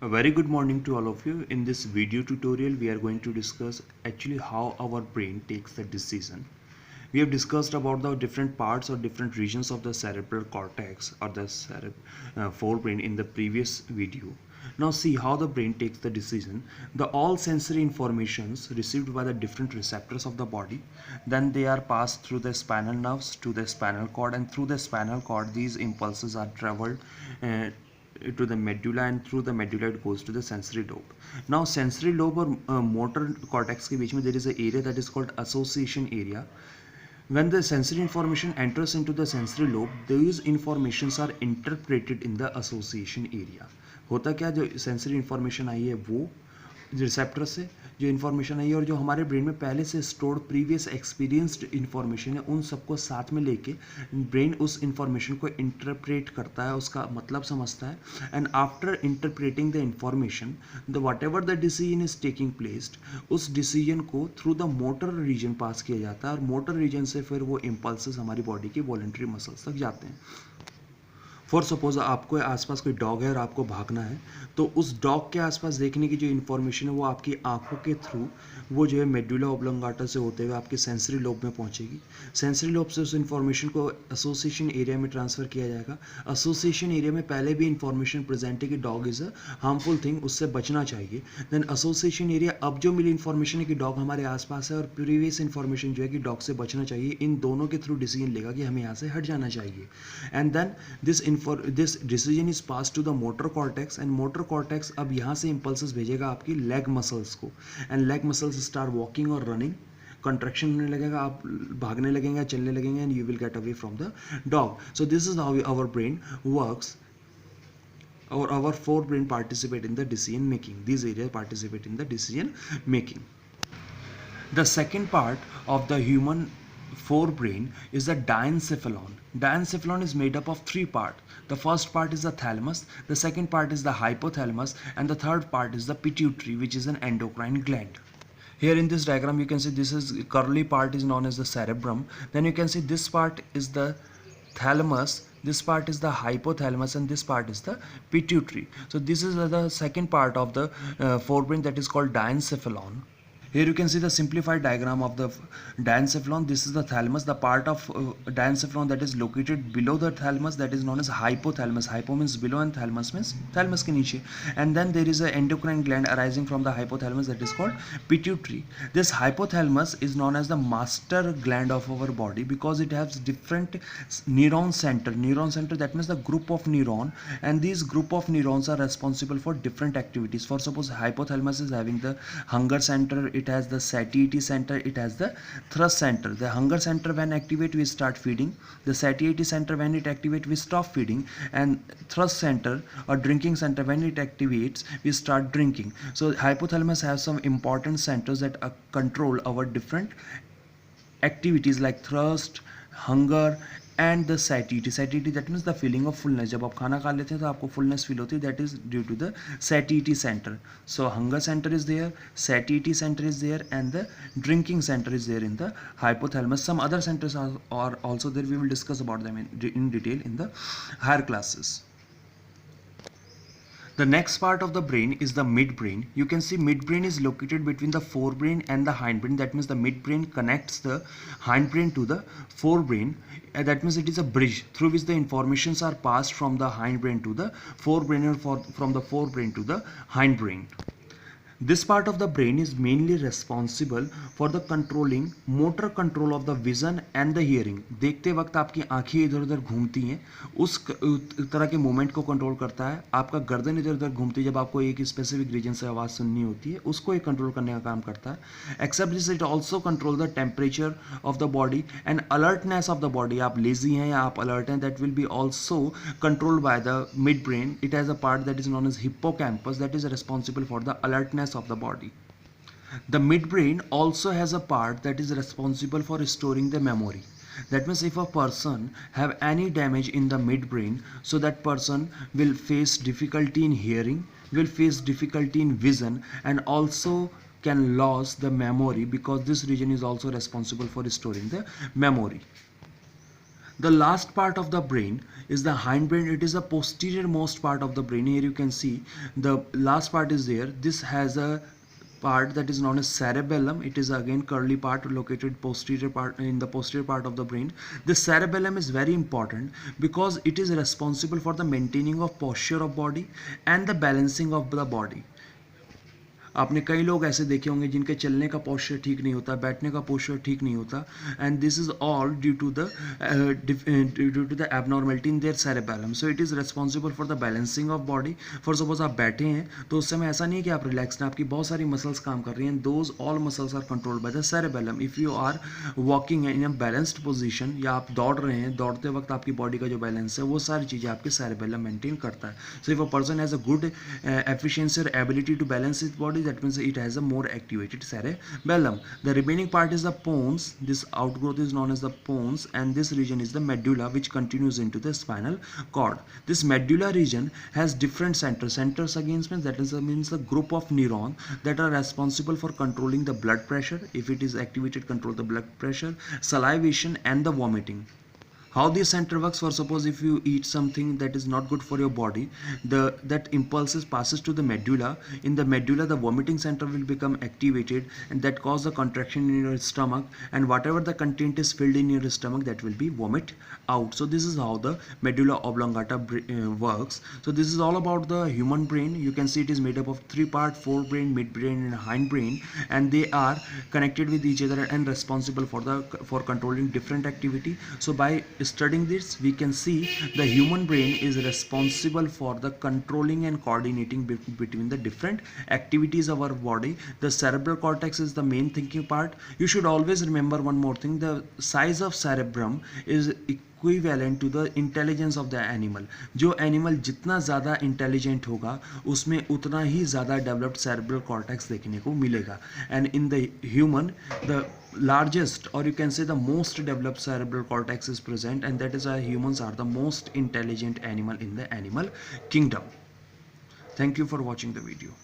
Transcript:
A very good morning to all of you. In this video tutorial, we are going to discuss actually how our brain takes the decision. We have discussed about the different parts or different regions of the cerebral cortex or the forebrain in the previous video. Now see how the brain takes the decision. The all sensory informations received by the different receptors of the body, then they are passed through the spinal nerves to the spinal cord, and through the spinal cord these impulses are traveled to the medulla, and through the medulla it goes to the sensory lobe. Now sensory lobe or motor cortex के बीच में there is an area that is called association area. When the sensory information enters into the sensory lobe, these informations are interpreted in the association area. होता क्या, जो sensory information आई है वो receptor से जो information आई है और जो हमारे ब्रेन में पहले से स्टोर्ड प्रीवियस एक्सपीरियंस्ड इन्फॉर्मेशन है उन सबको साथ में लेके ब्रेन उस इन्फॉर्मेशन को इंटरप्रेट करता है, उसका मतलब समझता है. And after interpreting the information, the what ever the decision is taking placed, उस डिसीजन को थ्रू द मोटर रीजन पास किया जाता है और मोटर रीजन से फिर वो इम्पल्सेस हमारी बॉडी के वॉलंटरी मसल्स तक जाते हैं. फॉर सपोज आपको आसपास कोई डॉग है और आपको भागना है, तो उस डॉग के आसपास देखने की जो इन्फॉर्मेशन है वो आपकी आंखों के थ्रू वो जो है मेडुला ऑब्लोंगाटा से होते हुए आपके सेंसरी लोब में पहुंचेगी. सेंसरी लोब से उस इन्फॉर्मेशन को एसोसिएशन एरिया में ट्रांसफ़र किया जाएगा. एसोसिएशन एरिया में पहले भी इन्फॉर्मेशन प्रेजेंट है कि dog is a harmful thing, उससे बचना चाहिए. देन एसोसिएशन एरिया अब जो मिली इन्फॉर्मेशन है कि डॉग हमारे आसपास है और प्रीवियस इन्फॉर्मेशन जो है कि डॉग से बचना चाहिए, इन दोनों के थ्रू डिसीजन लेगा कि हमें यहाँ से हट जाना चाहिए. And then this decision is pass to the motor cortex, and motor cortex अब यहाँ से इम्पल्सेस भेजेगा आपकी लेग मसल्स को, and leg muscles start walking और रनिंग. कंट्रैक्शन होने लगेगा, आप भागने लगेंगे, चलने लगेंगे, and you will get away from the dog. So this is how our brain works, or our forebrain participate in the decision making. These areas participate in the decision making. The second part of the human forebrain is the diencephalon. Diencephalon is made up of three parts. The first part is the thalamus, the second part is the hypothalamus, and the third part is the pituitary, which is an endocrine gland. Here in this diagram you can see this is curly part is known as the cerebrum. Then you can see this part is the thalamus, this part is the hypothalamus, and this part is the pituitary. So this is the second part of the forebrain that is called diencephalon. Here you can see the simplified diagram of the diencephalon. This is the thalamus. The part of diencephalon that is located below the thalamus, that is known as hypothalamus. Hypo means below and thalamus means thalamus ke niche. And then there is an endocrine gland arising from the hypothalamus that is called pituitary. This hypothalamus is known as the master gland of our body because it has different neuron center. Neuron center, that means the group of neuron, and these group of neurons are responsible for different activities. For suppose hypothalamus is having the hunger center, it has the satiety center, it has the thrust center. The hunger center when activate we start feeding, the satiety center when it activate we stop feeding, and thrust center or drinking center when it activates we start drinking. So hypothalamus has some important centers that control our different activities like thrust, hunger, and the satiety. Satiety, that means the feeling of fullness. जब आप खाना खा लेते हैं तो आपको fullness feel होती है, that is due to the satiety center. So hunger center is there, satiety center is there, and the drinking center is there in the hypothalamus. Some other centers are also there. We will discuss about them in detail in the higher classes. The next part of the brain is the midbrain. You can see midbrain is located between the forebrain and the hindbrain. That means the midbrain connects the hindbrain to the forebrain. That means it is a bridge through which the informations are passed from the hindbrain to the forebrain, or from the forebrain to the hindbrain. This part of the brain is mainly responsible for the controlling motor control of the vision and the hearing. देखते वक्त आपकी आंखें इधर उधर घूमती हैं, उस तरह के मूवमेंट को कंट्रोल करता है. आपका गर्दन इधर उधर घूमती है जब आपको एक स्पेसिफिक रीजन से आवाज़ सुननी होती है, उसको ये कंट्रोल करने का काम करता है. Except this, it also control the temperature of the body and alertness of the body. आप लेजी हैं या आप अलर्ट हैं, that will be also controlled by the mid brain. It has a part that is known as hippocampus that is responsible for the alertness of the body. The midbrain also has a part that is responsible for storing the memory. That means if a person have any damage in the midbrain, so that person will face difficulty in hearing, will face difficulty in vision, and also can lose the memory because this region is also responsible for storing the memory. The last part of the brain is the hindbrain. It is the posterior most part of the brain. Here you can see the last part is there. This has a part that is known as cerebellum. It is again curly part located posterior part in the posterior part of the brain. The cerebellum is very important because it is responsible for the maintaining of posture of body and the balancing of the body. आपने कई लोग ऐसे देखे होंगे जिनके चलने का posture ठीक नहीं होता, बैठने का पोस्चर ठीक नहीं होता, and this is all due to the abnormality in their cerebellum. So it is responsible for the balancing of body. For suppose आप बैठे हैं तो उस समय ऐसा नहीं है कि आप रिलैक्स हैं, आपकी बहुत सारी मसल्स काम कर रही हैं. Those all muscles are controlled by the cerebellum. If you are walking in a balanced position या आप दौड़ रहे हैं, दौड़ते वक्त आपकी बॉडी का जो बैलेंस है वो सारी चीज़ें आपके सेरेबेलम मेंटेन करता है. So if a person has a good efficiency और ability to balance his body, that means it has a more activated cerebellum. The remaining part is the pons. This outgrowth is known as the pons, and this region is the medulla, which continues into the spinal cord. This medulla region has different centers. Centers again means the group of neurons that are responsible for controlling the blood pressure. If it is activated, control the blood pressure, salivation, and the vomiting. How this center works, for suppose if you eat something that is not good for your body, that impulses passes to the medulla. In the medulla, the vomiting center will become activated, and that cause the contraction in your stomach, and whatever the content is filled in your stomach, that will be vomit out. So this is how the medulla oblongata works. So this is all about the human brain. You can see it is made up of three parts: forebrain, midbrain, and hindbrain, and they are connected with each other and responsible for controlling different activity. So by studying this, we can see the human brain is responsible for the controlling and coordinating between the different activities of our body. The cerebral cortex is the main thinking part. You should always remember one more thing: the size of cerebrum is equivalent to the intelligence of the animal. जो animal जितना ज़्यादा intelligent होगा उसमें उतना ही ज़्यादा developed cerebral cortex देखने को मिलेगा. And in the human, the largest, or you can say the most developed cerebral cortex is present, and that is why humans are the most intelligent animal in the animal kingdom. Thank you for watching the video.